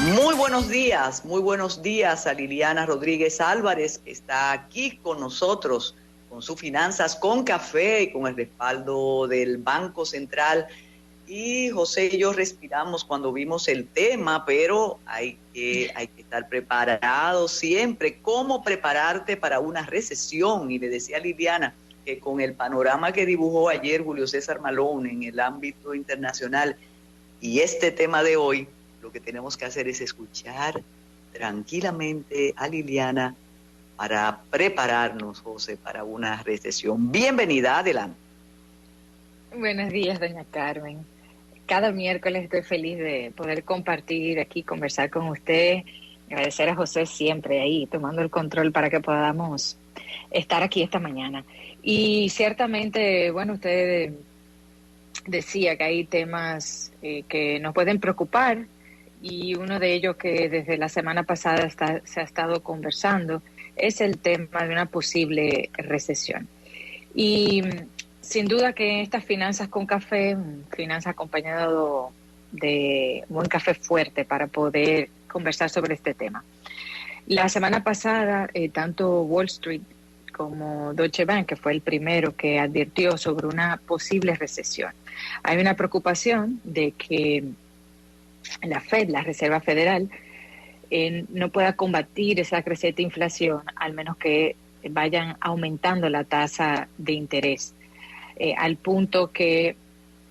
Muy buenos días a Liliana Rodríguez Álvarez, que está aquí con nosotros, con sus finanzas con café y con el respaldo del Banco Central. Y José y yo respiramos cuando vimos el tema, pero hay que estar preparados siempre. ¿Cómo prepararte para una recesión? Y le decía a Liliana que con el panorama que dibujó ayer Julio César Malone en el ámbito internacional y este tema de hoy, lo que tenemos que hacer es escuchar tranquilamente a Liliana para prepararnos, José, para una recesión. Bienvenida, adelante. Buenos días, doña Carmen. Cada miércoles estoy feliz de poder compartir aquí, conversar con usted. Agradecer a José siempre ahí, tomando el control para que podamos estar aquí esta mañana. Y ciertamente, bueno, usted decía que hay temas que nos pueden preocupar, y uno de ellos que desde la semana pasada se ha estado conversando es el tema de una posible recesión. Y sin duda que estas finanzas con café, finanzas acompañado de buen café fuerte para poder conversar sobre este tema. La semana pasada, tanto Wall Street como Deutsche Bank, que fue el primero que advirtió sobre una posible recesión. Hay una preocupación de que la Fed, la Reserva Federal, no pueda combatir esa creciente inflación, al menos que vayan aumentando la tasa de interés, al punto que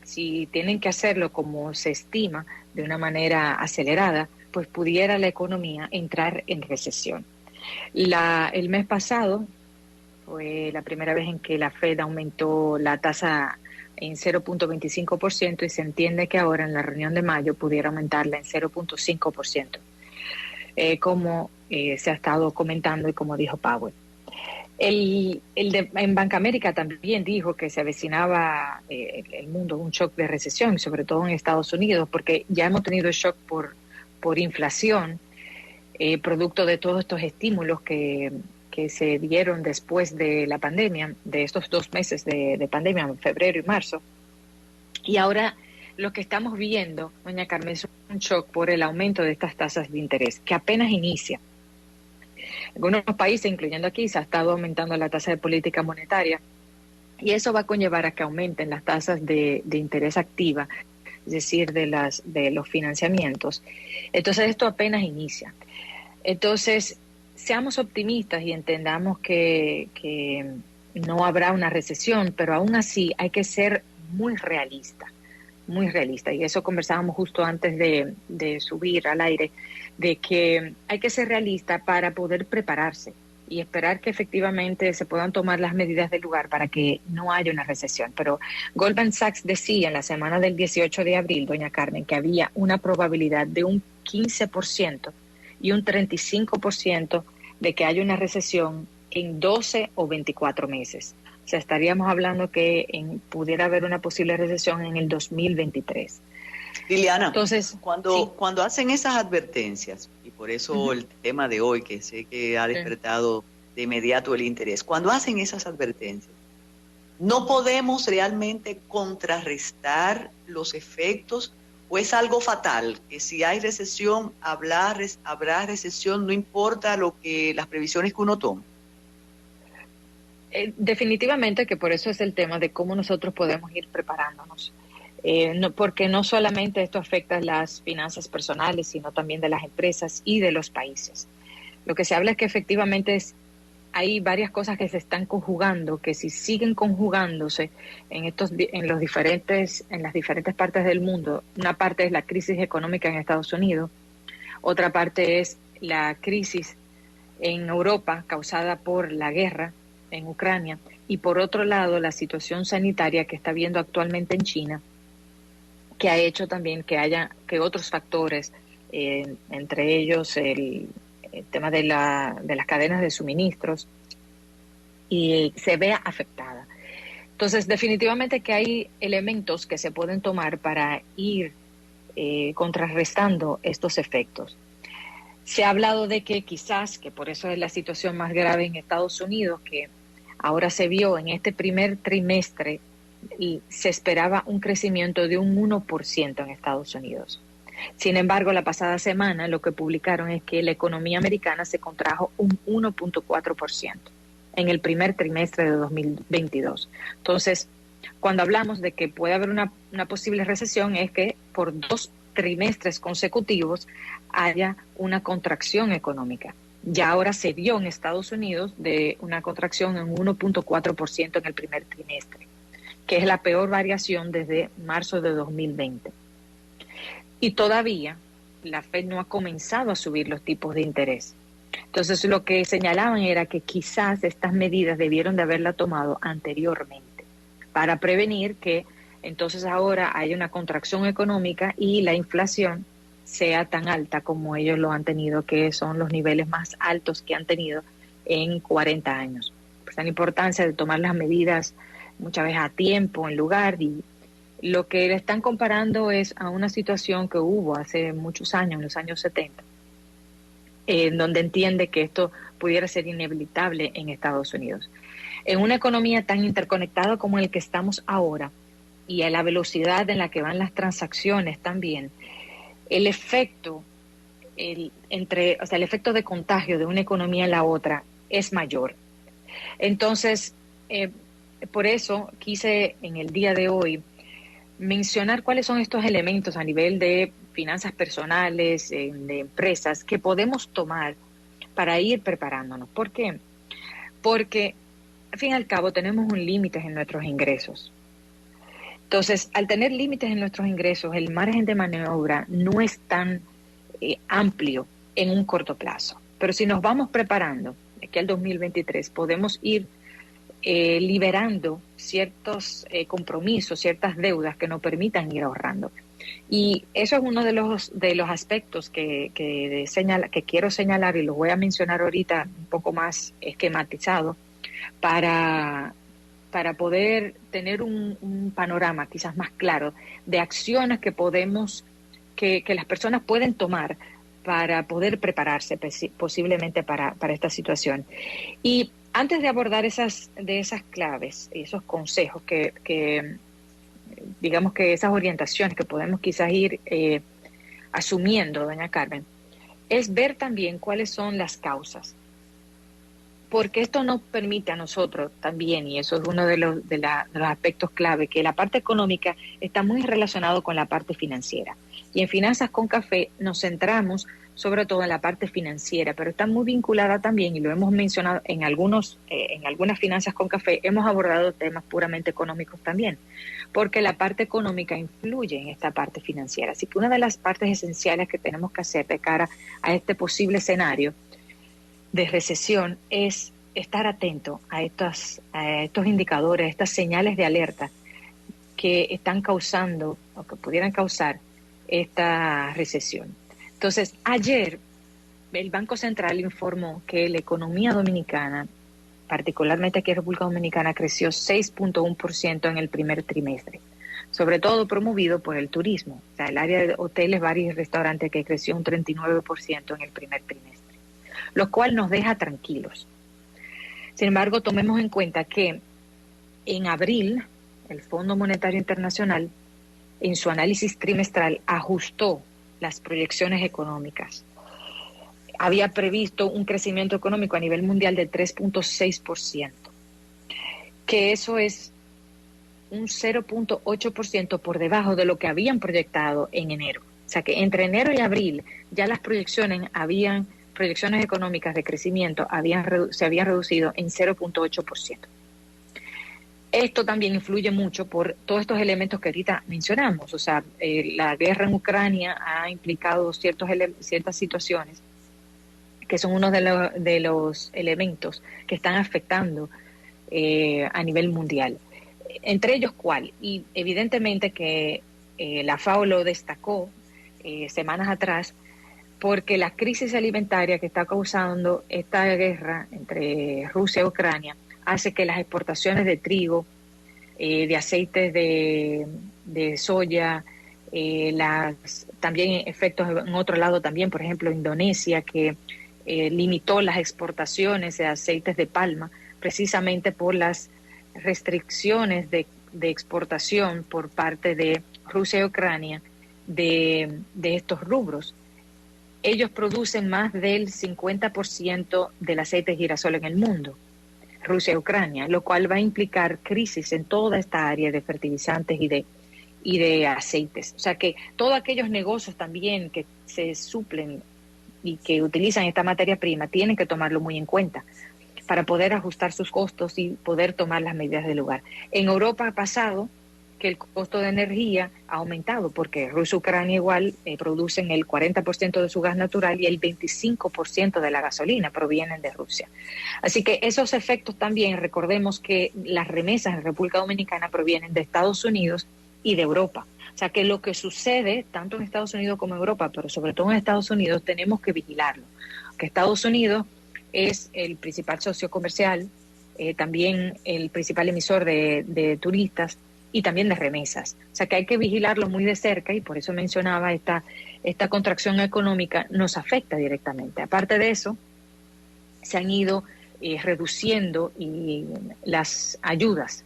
si tienen que hacerlo como se estima, de una manera acelerada, pues pudiera la economía entrar en recesión. El mes pasado fue la primera vez en que la Fed aumentó la tasa en 0.25% y se entiende que ahora en la reunión de mayo pudiera aumentarla en 0.5%, como se ha estado comentando y como dijo Powell. En Banca América también dijo que se avecinaba el mundo un shock de recesión, sobre todo en Estados Unidos, porque ya hemos tenido el shock por inflación, producto de todos estos estímulos que se dieron después de la pandemia, de estos 2 meses de pandemia, en febrero y marzo. Y ahora lo que estamos viendo, doña Carmen, es un shock por el aumento de estas tasas de interés, que apenas inicia. Algunos países, incluyendo aquí, se ha estado aumentando la tasa de política monetaria, y eso va a conllevar a que aumenten las tasas de interés activa, es decir, de los financiamientos. Entonces esto apenas inicia. Entonces, seamos optimistas y entendamos que no habrá una recesión, pero aún así hay que ser muy realista, y eso conversábamos justo antes de subir al aire, de que hay que ser realista para poder prepararse y esperar que efectivamente se puedan tomar las medidas del lugar para que no haya una recesión. Pero Goldman Sachs decía en la semana del 18 de abril, doña Carmen, que había una probabilidad de un 15% y un 35% de que haya una recesión en 12 o 24 meses. O sea, estaríamos hablando que pudiera haber una posible recesión en el 2023. Liliana, entonces, cuando hacen esas advertencias, y por eso el tema de hoy, que sé que ha despertado de inmediato el interés, cuando hacen esas advertencias, ¿no podemos realmente contrarrestar los efectos? ¿O es algo fatal, que si hay recesión, habrá recesión, no importa las previsiones que uno toma? Definitivamente que por eso es el tema de cómo nosotros podemos ir preparándonos. Porque no solamente esto afecta a las finanzas personales, sino también de las empresas y de los países. Lo que se habla es que efectivamente hay varias cosas que se están conjugando, que si siguen conjugándose en las diferentes partes del mundo. Una parte es la crisis económica en Estados Unidos, otra parte es la crisis en Europa causada por la guerra en Ucrania, y por otro lado la situación sanitaria que está habiendo actualmente en China, que ha hecho también que otros factores, entre ellos el tema de las cadenas de suministros, y se vea afectada. Entonces, definitivamente que hay elementos que se pueden tomar para ir contrarrestando estos efectos. Se ha hablado de que quizás, que por eso es la situación más grave en Estados Unidos, que ahora se vio en este primer trimestre, y se esperaba un crecimiento de un 1% en Estados Unidos. Sin embargo, la pasada semana lo que publicaron es que la economía americana se contrajo un 1.4% en el primer trimestre de 2022. Entonces, cuando hablamos de que puede haber una posible recesión, es que por 2 trimestres consecutivos haya una contracción económica. Ya ahora se vio en Estados Unidos de una contracción en 1.4% en el primer trimestre, que es la peor variación desde marzo de 2020. Y todavía la Fed no ha comenzado a subir los tipos de interés. Entonces, lo que señalaban era que quizás estas medidas debieron de haberla tomado anteriormente para prevenir que entonces ahora haya una contracción económica y la inflación sea tan alta como ellos lo han tenido, que son los niveles más altos que han tenido en 40 años. Pues la importancia de tomar las medidas muchas veces a tiempo, en lugar, y lo que le están comparando es a una situación que hubo hace muchos años, en los años 70, en donde entiende que esto pudiera ser inevitable en Estados Unidos. En una economía tan interconectada como el que estamos ahora, y a la velocidad en la que van las transacciones también, el efecto, el efecto de contagio de una economía a la otra es mayor. Entonces, por eso quise en el día de hoy mencionar cuáles son estos elementos a nivel de finanzas personales, de empresas, que podemos tomar para ir preparándonos. ¿Por qué? Porque, al fin y al cabo, tenemos un límite en nuestros ingresos. Entonces, al tener límites en nuestros ingresos, el margen de maniobra no es tan amplio en un corto plazo. Pero si nos vamos preparando, de aquí al 2023, podemos ir liberando ciertos compromisos, ciertas deudas que nos permitan ir ahorrando. Y eso es uno de los aspectos que quiero señalar, y los voy a mencionar ahorita un poco más esquematizado para poder tener un panorama quizás más claro de acciones que que las personas pueden tomar para poder prepararse posiblemente para esta situación. Y antes de abordar esas claves, esos consejos que digamos que esas orientaciones que podemos quizás ir asumiendo, doña Carmen, es ver también cuáles son las causas. Porque esto nos permite a nosotros también, y eso es uno de los aspectos clave, que la parte económica está muy relacionado con la parte financiera. Y en Finanzas con Café nos centramos sobre todo en la parte financiera, pero está muy vinculada también, y lo hemos mencionado en algunas Finanzas con Café, hemos abordado temas puramente económicos también, porque la parte económica influye en esta parte financiera. Así que una de las partes esenciales que tenemos que hacer de cara a este posible escenario de recesión es estar atento a estos indicadores, estas señales de alerta que están causando o que pudieran causar esta recesión. Entonces, ayer el Banco Central informó que la economía dominicana, particularmente aquí en República Dominicana, creció 6.1% en el primer trimestre, sobre todo promovido por el turismo, o sea, el área de hoteles, bares y restaurantes, que creció un 39% en el primer trimestre, lo cual nos deja tranquilos. Sin embargo, tomemos en cuenta que en abril el Fondo Monetario Internacional, en su análisis trimestral, ajustó las proyecciones económicas. Había previsto un crecimiento económico a nivel mundial de 3.6%, que eso es un 0.8% por debajo de lo que habían proyectado en enero. O sea que entre enero y abril ya las proyecciones económicas de crecimiento se habían reducido en 0.8%. Esto también influye mucho por todos estos elementos que ahorita mencionamos. O sea, la guerra en Ucrania ha implicado ciertas situaciones que son uno de los elementos que están afectando a nivel mundial. Entre ellos, ¿cuál? Y evidentemente que la FAO lo destacó semanas atrás, porque la crisis alimentaria que está causando esta guerra entre Rusia y Ucrania hace que las exportaciones de trigo, de aceites de soya, también efectos en otro lado también, por ejemplo, Indonesia, que limitó las exportaciones de aceites de palma precisamente por las restricciones de exportación por parte de Rusia y Ucrania de estos rubros. Ellos producen más del 50% del aceite de girasol en el mundo, Rusia y Ucrania, lo cual va a implicar crisis en toda esta área de fertilizantes y de aceites. O sea que todos aquellos negocios también que se suplen y que utilizan esta materia prima tienen que tomarlo muy en cuenta para poder ajustar sus costos y poder tomar las medidas del lugar. En Europa ha pasado que el costo de energía ha aumentado porque Rusia y Ucrania igual producen el 40% de su gas natural y el 25% de la gasolina provienen de Rusia. Así que esos efectos también, recordemos que las remesas en República Dominicana provienen de Estados Unidos y de Europa. O sea que lo que sucede tanto en Estados Unidos como en Europa, pero sobre todo en Estados Unidos, tenemos que vigilarlo. Que Estados Unidos es el principal socio comercial, también el principal emisor de turistas y también de remesas. O sea que hay que vigilarlo muy de cerca y por eso mencionaba esta contracción económica nos afecta directamente. Aparte de eso, se han ido reduciendo las ayudas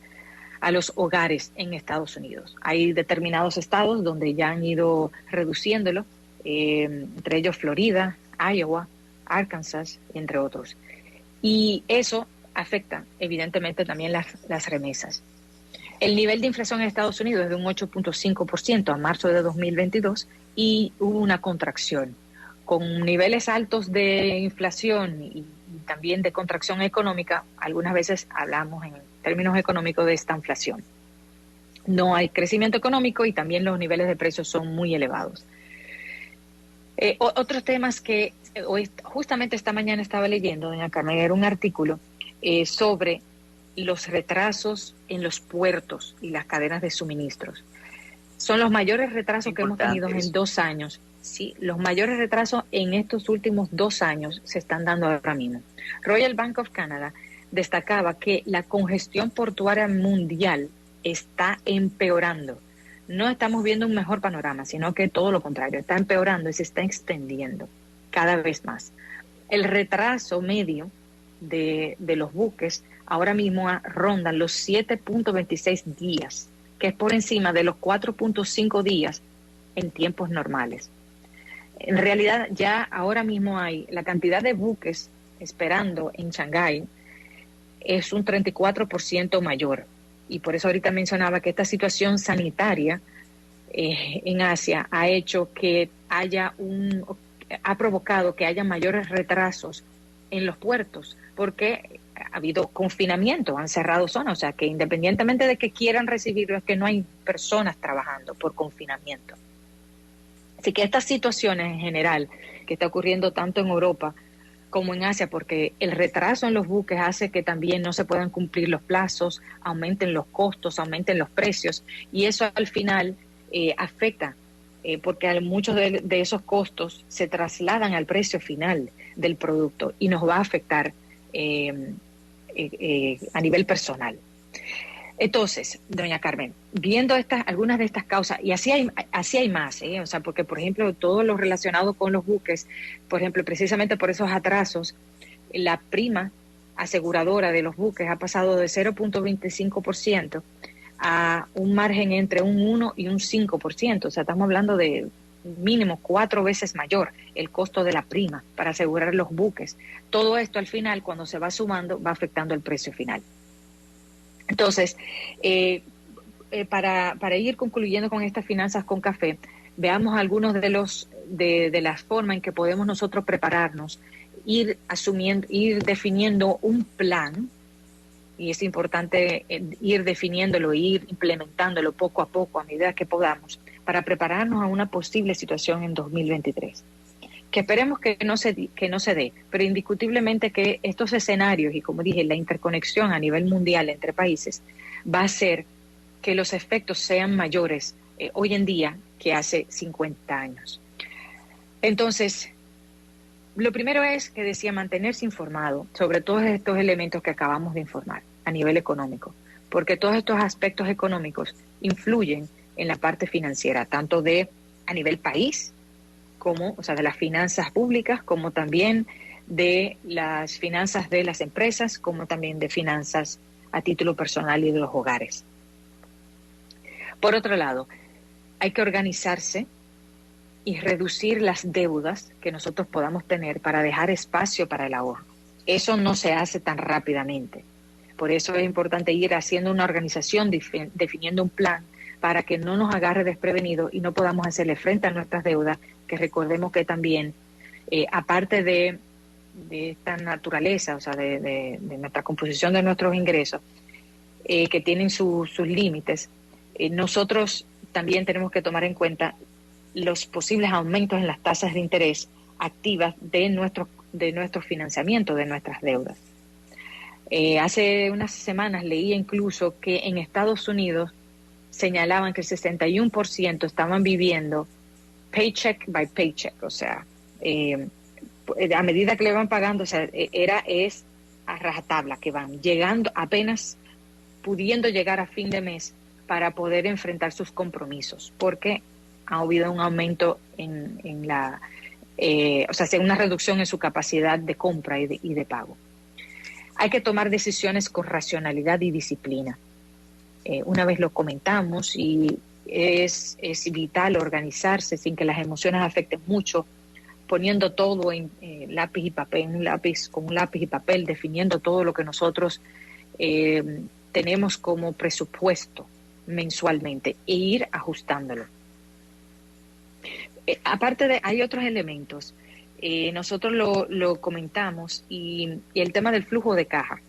a los hogares en Estados Unidos. Hay determinados estados donde ya han ido reduciéndolo, entre ellos Florida, Iowa, Arkansas, entre otros. Y eso afecta evidentemente también las remesas. El nivel de inflación en Estados Unidos es de un 8.5% a marzo de 2022 y hubo una contracción. Con niveles altos de inflación y también de contracción económica, algunas veces hablamos en términos económicos de estanflación. No hay crecimiento económico y también los niveles de precios son muy elevados. Otros temas que hoy, justamente esta mañana estaba leyendo, doña Carmen, era un artículo sobre los retrasos en los puertos y las cadenas de suministros. Son los mayores retrasos que hemos tenido en 2 años. Sí, los mayores retrasos en estos últimos 2 años se están dando ahora mismo. Royal Bank of Canada destacaba que la congestión portuaria mundial está empeorando. No estamos viendo un mejor panorama, sino que todo lo contrario, está empeorando y se está extendiendo cada vez más. El retraso medio de los buques ahora mismo rondan los 7.26 días, que es por encima de los 4.5 días en tiempos normales. En realidad ya ahora mismo hay la cantidad de buques esperando en Shanghái es un 34% mayor. Y por eso ahorita mencionaba que esta situación sanitaria en Asia ha hecho que ha provocado que haya mayores retrasos en los puertos, porque ha habido confinamiento, han cerrado zonas, o sea que independientemente de que quieran recibirlo, es que no hay personas trabajando por confinamiento. Así que estas situaciones en general, que está ocurriendo tanto en Europa como en Asia, porque el retraso en los buques hace que también no se puedan cumplir los plazos, aumenten los costos, aumenten los precios, y eso al final afecta, porque muchos de esos costos se trasladan al precio final del producto y nos va a afectar a nivel personal. Entonces, doña Carmen, viendo algunas de estas causas, y así hay más, o sea, porque por ejemplo todo lo relacionado con los buques, por ejemplo, precisamente por esos atrasos, la prima aseguradora de los buques ha pasado de 0.25% a un margen entre un 1 y un 5%, o sea, estamos hablando de mínimo 4 veces mayor el costo de la prima para asegurar los buques. Todo esto al final, cuando se va sumando, va afectando el precio final. Entonces, para ir concluyendo con estas finanzas con café, veamos algunos de las formas en que podemos nosotros prepararnos, ir definiendo un plan, y es importante ir definiéndolo, ir implementándolo poco a poco a medida que podamos, para prepararnos a una posible situación en 2023. Que esperemos que no se dé, pero indiscutiblemente que estos escenarios y, como dije, la interconexión a nivel mundial entre países va a hacer que los efectos sean mayores hoy en día que hace 50 años. Entonces, lo primero es que decía mantenerse informado sobre todos estos elementos que acabamos de informar a nivel económico, porque todos estos aspectos económicos influyen en la parte financiera, tanto a nivel país, como, o sea, de las finanzas públicas, como también de las finanzas de las empresas, como también de finanzas a título personal y de los hogares. Por otro lado, hay que organizarse y reducir las deudas que nosotros podamos tener para dejar espacio para el ahorro. Eso no se hace tan rápidamente. Por eso es importante ir haciendo una organización, definiendo un plan para que no nos agarre desprevenido y no podamos hacerle frente a nuestras deudas, que recordemos que también, aparte de esta naturaleza, o sea, de nuestra composición de nuestros ingresos, que tienen sus límites, nosotros también tenemos que tomar en cuenta los posibles aumentos en las tasas de interés activas de nuestro financiamiento, de nuestras deudas. Hace unas semanas leía incluso que en Estados Unidos señalaban que el 61% estaban viviendo paycheck by paycheck, o sea, a medida que le van pagando, o sea, es a rajatabla que van llegando, apenas pudiendo llegar a fin de mes para poder enfrentar sus compromisos, porque ha habido un aumento en la, o sea, una reducción en su capacidad de compra y de pago. Hay que tomar decisiones con racionalidad y disciplina. Una vez lo comentamos, y es vital organizarse sin que las emociones afecten mucho, poniendo todo en lápiz y papel, con un lápiz y papel, definiendo todo lo que nosotros tenemos como presupuesto mensualmente e ir ajustándolo. Aparte de, hay otros elementos. Nosotros lo comentamos y el tema del flujo de caja,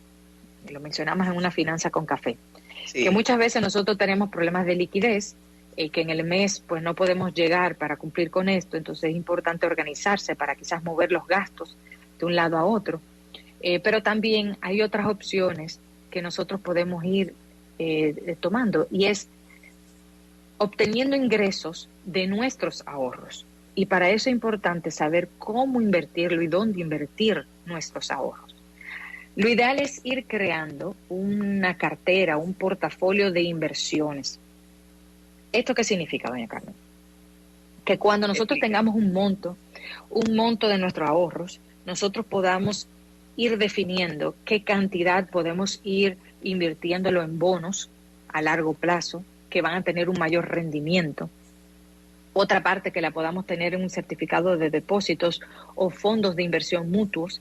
lo mencionamos en Una Finanza con Café, sí, que muchas veces nosotros tenemos problemas de liquidez, que en el mes pues no podemos llegar para cumplir con esto, entonces es importante organizarse para quizás mover los gastos de un lado a otro, pero también hay otras opciones que nosotros podemos ir tomando, y es obteniendo ingresos de nuestros ahorros. Y para eso es importante saber cómo invertirlo y dónde invertir nuestros ahorros. Lo ideal es ir creando una cartera, un portafolio de inversiones. ¿Esto qué significa, doña Carmen? Que cuando nosotros tengamos un monto de nuestros ahorros, nosotros podamos ir definiendo qué cantidad podemos ir invirtiéndolo en bonos a largo plazo, que van a tener un mayor rendimiento. Otra parte que la podamos tener en un certificado de depósitos o fondos de inversión mutuos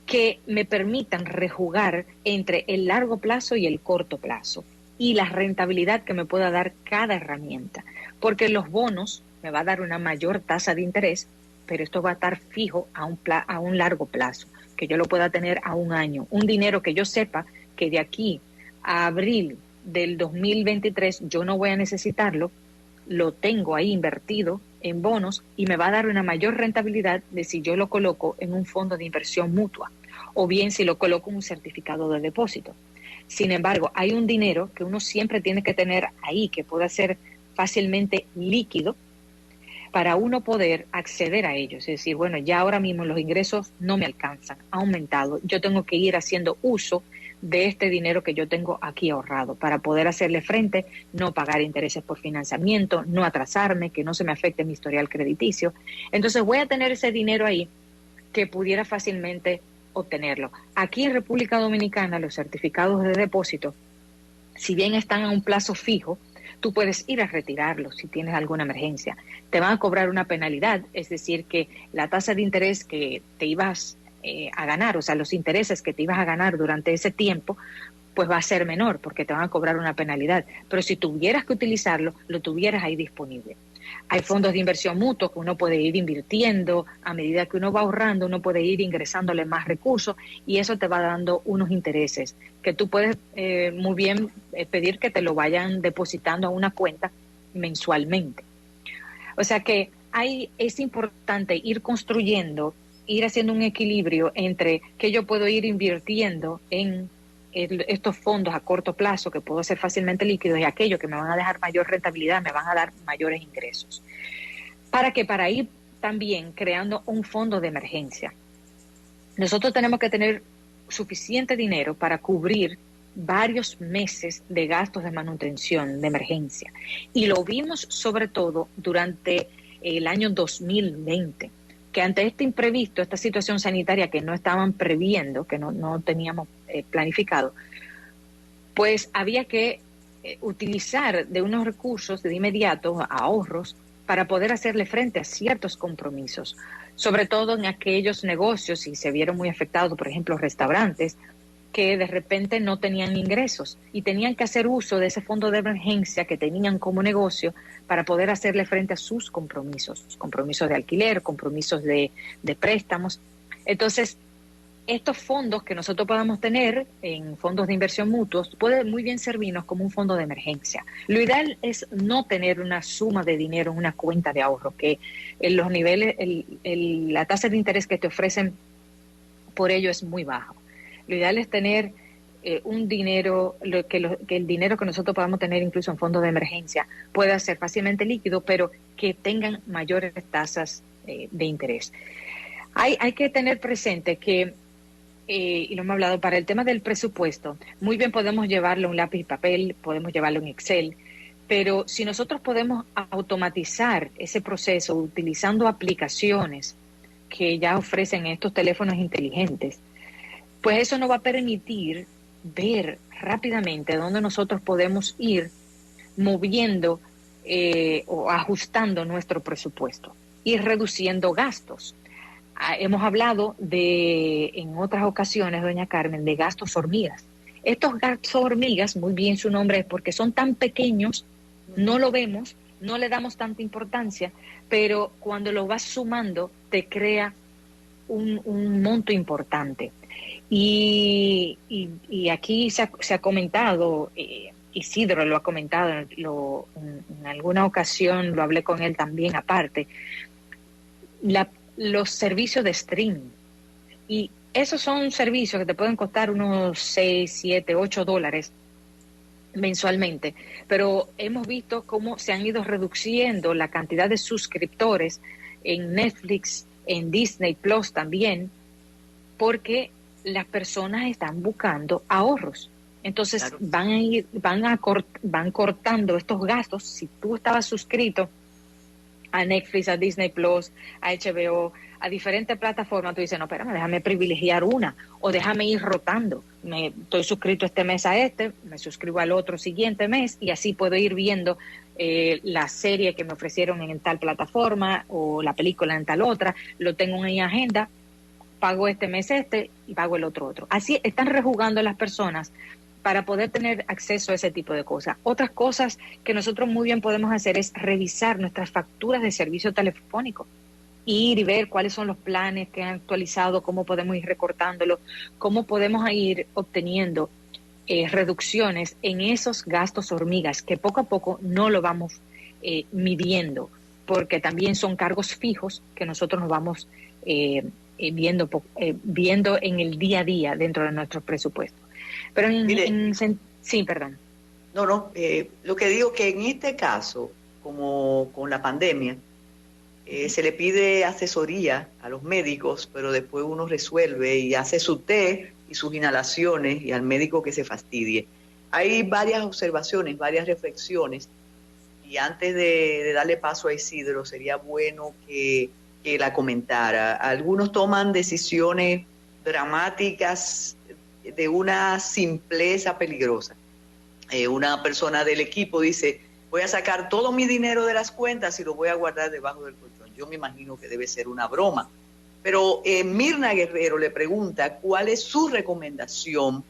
que me permitan rejugar entre el largo plazo y el corto plazo y la rentabilidad que me pueda dar cada herramienta. Porque los bonos me va a dar una mayor tasa de interés, pero esto va a estar fijo a un largo plazo, que yo lo pueda tener a un año. Un dinero que yo sepa que de aquí a abril del 2023 yo no voy a necesitarlo, lo tengo ahí invertido en bonos y me va a dar una mayor rentabilidad de si yo lo coloco en un fondo de inversión mutua o bien si lo coloco en un certificado de depósito. Sin embargo, hay un dinero que uno siempre tiene que tener ahí, que pueda ser fácilmente líquido para uno poder acceder a ellos. Es decir, bueno, ya ahora mismo los ingresos no me alcanzan, ha aumentado, yo tengo que ir haciendo uso de este dinero que yo tengo aquí ahorrado para poder hacerle frente, no pagar intereses por financiamiento, no atrasarme, que no se me afecte mi historial crediticio. Entonces voy a tener ese dinero ahí que pudiera fácilmente obtenerlo. Aquí en República Dominicana los certificados de depósito, si bien están a un plazo fijo, tú puedes ir a retirarlos si tienes alguna emergencia. Te van a cobrar una penalidad, es decir, que la tasa de interés que te ibas a ganar, o sea, los intereses que te ibas a ganar durante ese tiempo, pues va a ser menor porque te van a cobrar una penalidad. Pero si tuvieras que utilizarlo, lo tuvieras ahí disponible. Hay fondos de inversión mutuo que uno puede ir invirtiendo, a medida que uno va ahorrando, uno puede ir ingresándole más recursos y eso te va dando unos intereses que tú puedes muy bien pedir que te lo vayan depositando a una cuenta mensualmente. O sea que es importante ir construyendo, ir haciendo un equilibrio entre que yo puedo ir invirtiendo en estos fondos a corto plazo que puedo hacer fácilmente líquidos y aquellos que me van a dejar mayor rentabilidad, me van a dar mayores ingresos. Para ir también creando un fondo de emergencia. Nosotros tenemos que tener suficiente dinero para cubrir varios meses de gastos de manutención de emergencia. Y lo vimos sobre todo durante el año 2020, que ante este imprevisto, esta situación sanitaria que no estaban previendo, que no teníamos planificado, pues había que utilizar de unos recursos de inmediato, ahorros, para poder hacerle frente a ciertos compromisos, sobre todo en aquellos negocios, y se vieron muy afectados, por ejemplo, restaurantes, que de repente no tenían ingresos y tenían que hacer uso de ese fondo de emergencia que tenían como negocio para poder hacerle frente a sus compromisos de alquiler, compromisos de préstamos. Entonces, estos fondos que nosotros podamos tener en fondos de inversión mutuos pueden muy bien servirnos como un fondo de emergencia. Lo ideal es no tener una suma de dinero en una cuenta de ahorro, que en los niveles, la tasa de interés que te ofrecen por ello es muy bajo. Lo ideal es tener un dinero, que el dinero que nosotros podamos tener incluso en fondos de emergencia pueda ser fácilmente líquido, pero que tengan mayores tasas de interés. Hay que tener presente que, y lo hemos hablado, para el tema del presupuesto, muy bien podemos llevarlo en un lápiz y papel, podemos llevarlo en Excel, pero si nosotros podemos automatizar ese proceso utilizando aplicaciones que ya ofrecen estos teléfonos inteligentes, pues eso nos va a permitir ver rápidamente dónde nosotros podemos ir moviendo o ajustando nuestro presupuesto y reduciendo gastos. Hemos hablado en otras ocasiones, doña Carmen, de gastos hormigas. Estos gastos hormigas, muy bien su nombre es porque son tan pequeños, no lo vemos, no le damos tanta importancia, pero cuando lo vas sumando te crea un monto importante. Y aquí se ha comentado, Isidro lo ha comentado, en alguna ocasión lo hablé con él también aparte, los servicios de streaming. Y esos son servicios que te pueden costar unos 6, 7, 8 dólares mensualmente, pero hemos visto cómo se han ido reduciendo la cantidad de suscriptores en Netflix, en Disney Plus también, porque las personas están buscando ahorros. Entonces, claro, van cortando estos gastos. Si tú estabas suscrito a Netflix, a Disney Plus, a HBO, a diferentes plataformas, tú dices, no, espérame, déjame privilegiar una, o déjame ir rotando. Estoy suscrito este mes a me suscribo al otro siguiente mes, y así puedo ir viendo la serie que me ofrecieron en tal plataforma, o la película en tal otra, lo tengo en mi agenda, pago este mes y pago el otro. Así están rejugando las personas para poder tener acceso a ese tipo de cosas. Otras cosas que nosotros muy bien podemos hacer es revisar nuestras facturas de servicio telefónico, ir y ver cuáles son los planes que han actualizado, cómo podemos ir recortándolo, cómo podemos ir obteniendo reducciones en esos gastos hormigas, que poco a poco no lo vamos midiendo, porque también son cargos fijos que nosotros nos vamos viendo en el día a día dentro de nuestros presupuestos. Pero sí, perdón. No, lo que digo que en este caso, como con la pandemia, se le pide asesoría a los médicos, pero después uno resuelve y hace su té y sus inhalaciones, y al médico que se fastidie. Hay varias observaciones, varias reflexiones, y antes de darle paso a Isidro, sería bueno que la comentara. Algunos toman decisiones dramáticas de una simpleza peligrosa. Una persona del equipo dice, voy a sacar todo mi dinero de las cuentas y lo voy a guardar debajo del colchón. Yo me imagino que debe ser una broma. Pero Mirna Guerrero le pregunta cuál es su recomendación,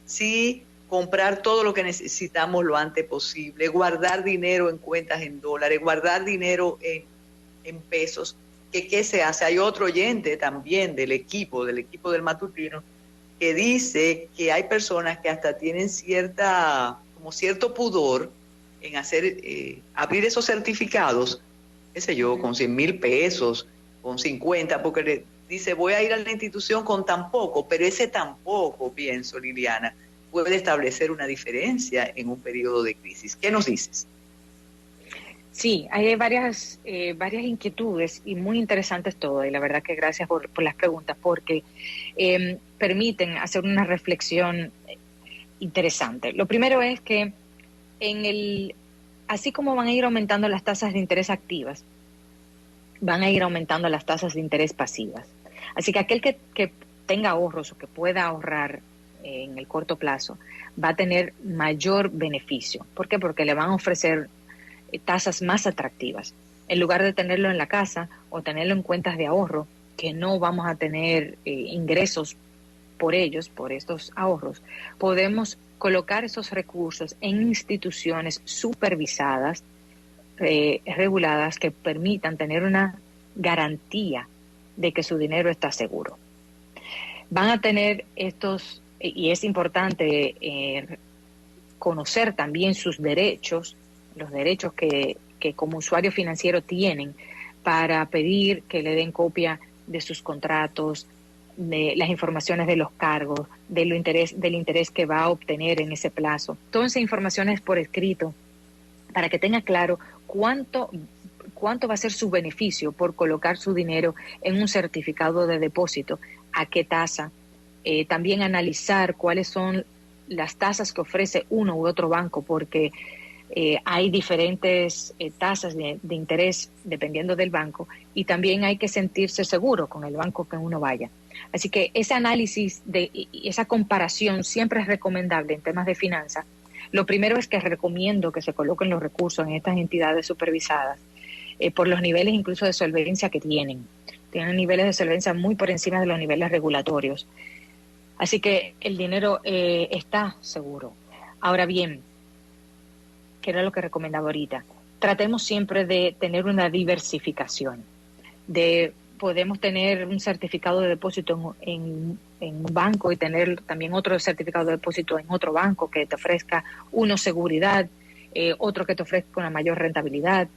si comprar todo lo que necesitamos lo antes posible, guardar dinero en cuentas en dólares, guardar dinero en pesos. ¿Qué se hace? Hay otro oyente también del equipo del matutino, que dice que hay personas que hasta tienen cierto pudor en abrir esos certificados, qué sé yo, con 100,000 pesos, con 50, porque dice, voy a ir a la institución con tan poco, pero ese tan poco, pienso, Liliana, puede establecer una diferencia en un periodo de crisis. ¿Qué nos dices? Sí, hay varias inquietudes y muy interesantes todo, y la verdad que gracias por las preguntas, porque permiten hacer una reflexión interesante. Lo primero es que así como van a ir aumentando las tasas de interés activas, van a ir aumentando las tasas de interés pasivas. Así que aquel que tenga ahorros o que pueda ahorrar en el corto plazo va a tener mayor beneficio. ¿Por qué? Porque le van a ofrecer tasas más atractivas. en lugar de tenerlo en la casa o tenerlo en cuentas de ahorro, que no vamos a tener ingresos por ellos, por estos ahorros, podemos colocar esos recursos en instituciones supervisadas, reguladas, que permitan tener una garantía de que su dinero está seguro. Van a tener estos, y es importante conocer también sus derechos, los derechos que como usuario financiero tienen para pedir que le den copia de sus contratos, de las informaciones de los cargos, del interés que va a obtener en ese plazo. Toda esa información es por escrito para que tenga claro cuánto va a ser su beneficio por colocar su dinero en un certificado de depósito, a qué tasa. También analizar cuáles son las tasas que ofrece uno u otro banco, porque hay diferentes tasas de interés dependiendo del banco, y también hay que sentirse seguro con el banco que uno vaya. Así que ese análisis y esa comparación siempre es recomendable en temas de finanzas. Lo primero es que recomiendo que se coloquen los recursos en estas entidades supervisadas por los niveles incluso de solvencia que tienen. Tienen niveles de solvencia muy por encima de los niveles regulatorios. Así que el dinero está seguro. Ahora bien, que era lo que recomendaba ahorita, tratemos siempre de tener una diversificación. Podemos tener un certificado de depósito en un banco y tener también otro certificado de depósito en otro banco que te ofrezca uno seguridad, otro que te ofrezca una mayor rentabilidad.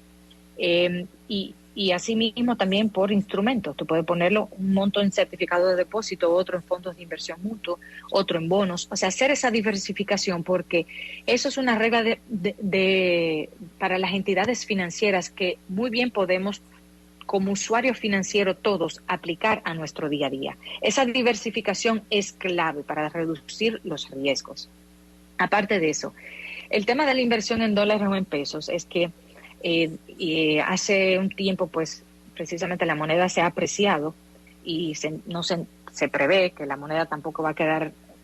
Y así mismo también por instrumentos. Tú puedes ponerlo un monto en certificado de depósito, otro en fondos de inversión mutuo, otro en bonos. O sea, hacer esa diversificación, porque eso es una regla para las entidades financieras que muy bien podemos, como usuarios financieros todos, aplicar a nuestro día a día. Esa diversificación es clave para reducir los riesgos. Aparte de eso, el tema de la inversión en dólares o en pesos es que hace un tiempo, pues, precisamente la moneda se ha apreciado y se prevé que la moneda tampoco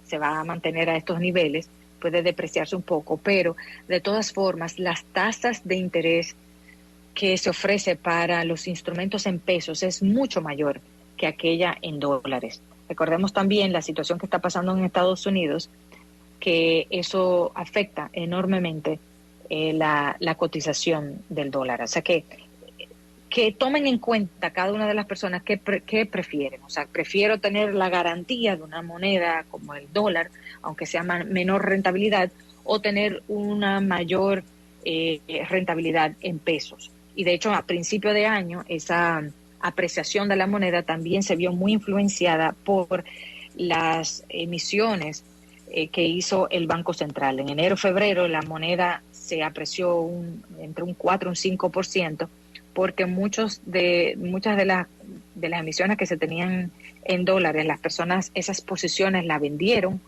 se va a mantener a estos niveles, puede depreciarse un poco, pero de todas formas, las tasas de interés que se ofrece para los instrumentos en pesos es mucho mayor que aquella en dólares. Recordemos también la situación que está pasando en Estados Unidos, que eso afecta enormemente la cotización del dólar. O sea que tomen en cuenta cada una de las personas qué prefieren. O sea, prefiero tener la garantía de una moneda como el dólar, aunque sea menor rentabilidad, o tener una mayor rentabilidad en pesos. Y de hecho, a principio de año, esa apreciación de la moneda también se vio muy influenciada por las emisiones que hizo el Banco Central. En enero-febrero la moneda se apreció entre un 4 y un 5%, porque muchas de las emisiones que se tenían en dólares, las personas esas posiciones la vendieron,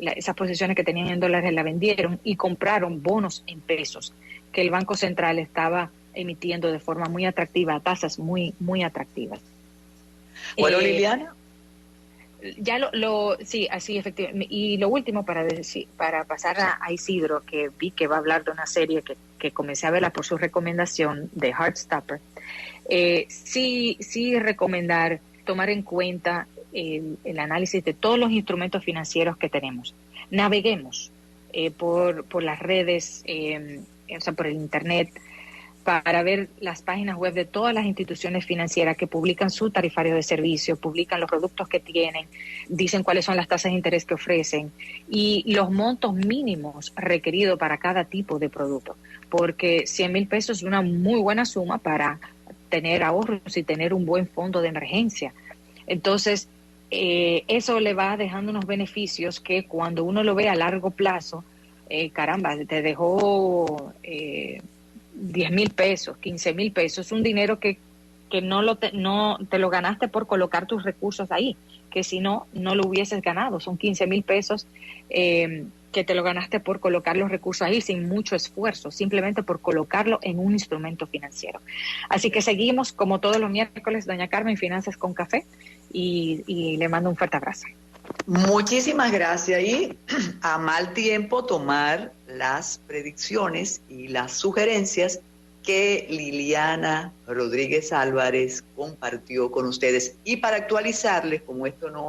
esas posiciones que tenían en dólares la vendieron y compraron bonos en pesos que el Banco Central estaba emitiendo de forma muy atractiva, a tasas muy, muy atractivas. Bueno, Liliana. Ya sí, así efectivamente. Y lo último para pasar a Isidro, que vi que va a hablar de una serie que comencé a verla por su recomendación de Heartstopper. Sí recomendar tomar en cuenta el análisis de todos los instrumentos financieros que tenemos. Naveguemos por las redes, o sea, por el Internet, para ver las páginas web de todas las instituciones financieras que publican su tarifario de servicio, publican los productos que tienen, dicen cuáles son las tasas de interés que ofrecen y los montos mínimos requeridos para cada tipo de producto, porque 100,000 pesos es una muy buena suma para tener ahorros y tener un buen fondo de emergencia. Entonces, eso le va dejando unos beneficios que cuando uno lo ve a largo plazo, caramba, te dejó 10,000 pesos, 15,000 pesos, un dinero que no te lo ganaste por colocar tus recursos ahí, que si no lo hubieses ganado. Son 15,000 pesos que te lo ganaste por colocar los recursos ahí sin mucho esfuerzo, simplemente por colocarlo en un instrumento financiero. Así que seguimos como todos los miércoles, doña Carmen, Finanzas con Café, y le mando un fuerte abrazo. Muchísimas gracias. Y a mal tiempo tomar las predicciones y las sugerencias que Liliana Rodríguez Álvarez compartió con ustedes. Y para actualizarles, como esto no